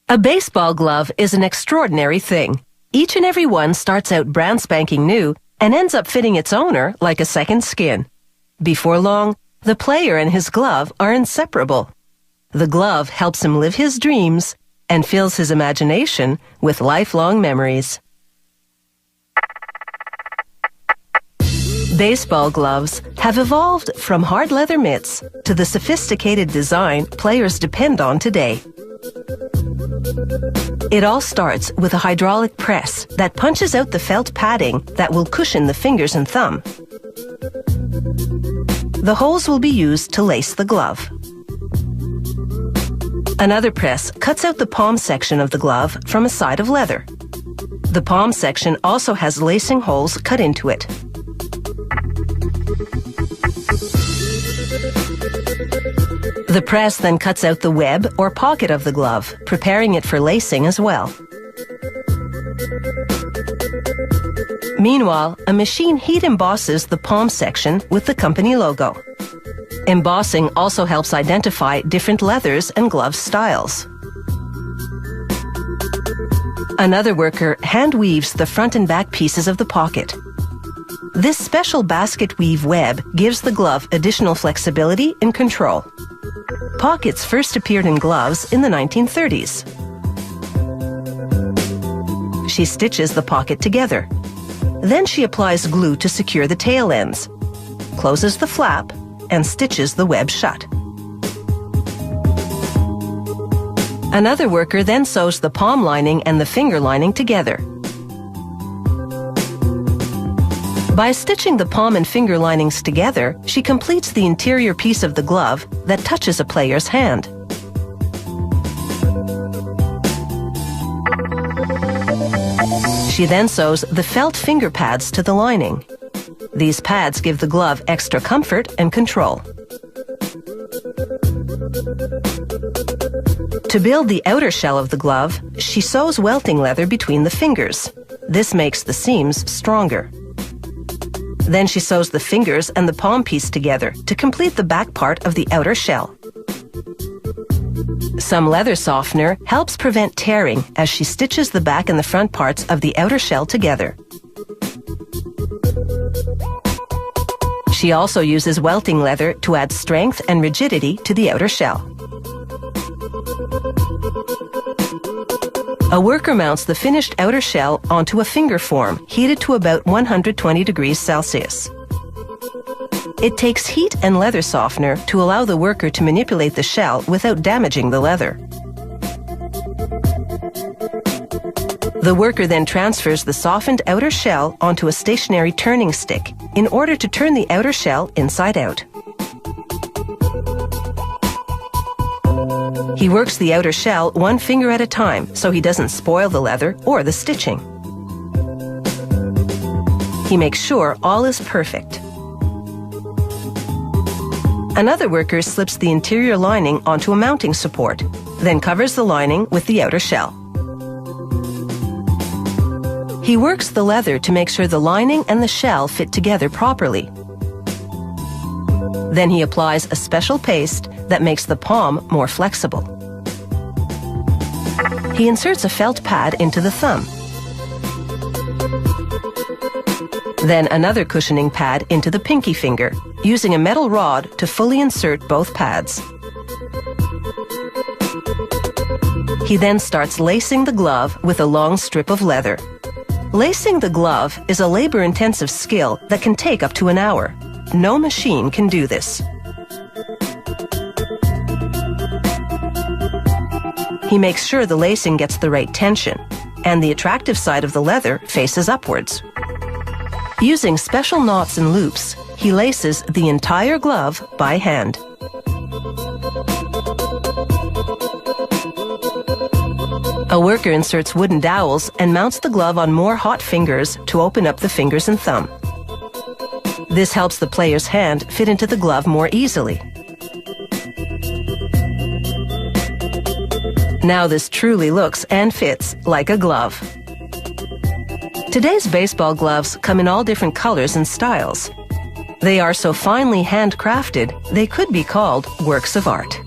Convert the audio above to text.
A baseball glove is an extraordinary thing. Each and every one starts out brand spanking new and ends up fitting its owner like a second skin. Before long, the player and his glove are inseparable. The glove helps him live his dreams and fills his imagination with lifelong memories. Baseball gloves have evolved from hard leather mitts to the sophisticated design players depend on today. It all starts with a hydraulic press that punches out the felt padding that will cushion the fingers and thumb. The holes will be used to lace the glove. Another press cuts out the palm section of the glove from a side of leather. The palm section also has lacing holes cut into it. The press then cuts out the web or pocket of the glove, preparing it for lacing as well. Meanwhile, a machine heat embosses the palm section with the company logo. Embossing also helps identify different leathers and glove styles. Another worker hand weaves the front and back pieces of the pocket. This special basket weave web gives the glove additional flexibility and control. Pockets first appeared in gloves in the 1930s. She stitches the pocket together. Then she applies glue to secure the tail ends, closes the flap, and stitches the web shut. Another worker then sews the palm lining and the finger lining together. By stitching the palm and finger linings together, she completes the interior piece of the glove that touches a player's hand. She then sews the felt finger pads to the lining. These pads give the glove extra comfort and control. To build the outer shell of the glove, she sews welting leather between the fingers. This makes the seams stronger. Then she sews the fingers and the palm piece together to complete the back part of the outer shell. Some leather softener helps prevent tearing as she stitches the back and the front parts of the outer shell together. She also uses welting leather to add strength and rigidity to the outer shell. A worker mounts the finished outer shell onto a finger form heated to about 120 degrees Celsius. It takes heat and leather softener to allow the worker to manipulate the shell without damaging the leather. The worker then transfers the softened outer shell onto a stationary turning stick in order to turn the outer shell inside out. He works the outer shell one finger at a time so he doesn't spoil the leather or the stitching. He makes sure all is perfect. Another worker slips the interior lining onto a mounting support, then covers the lining with the outer shell. He works the leather to make sure the lining and the shell fit together properly. Then he applies a special paste that makes the palm more flexible. He inserts a felt pad into the thumb. Then another cushioning pad into the pinky finger, using a metal rod to fully insert both pads. He then starts lacing the glove with a long strip of leather. Lacing the glove is a labor-intensive skill that can take up to an hour. No machine can do this. He makes sure the lacing gets the right tension, and the attractive side of the leather faces upwards. Using special knots and loops, he laces the entire glove by hand. A worker inserts wooden dowels and mounts the glove on more hot fingers to open up the fingers and thumb. This helps the player's hand fit into the glove more easily. Now this truly looks and fits like a glove. Today's baseball gloves come in all different colors and styles. They are so finely handcrafted, they could be called works of art.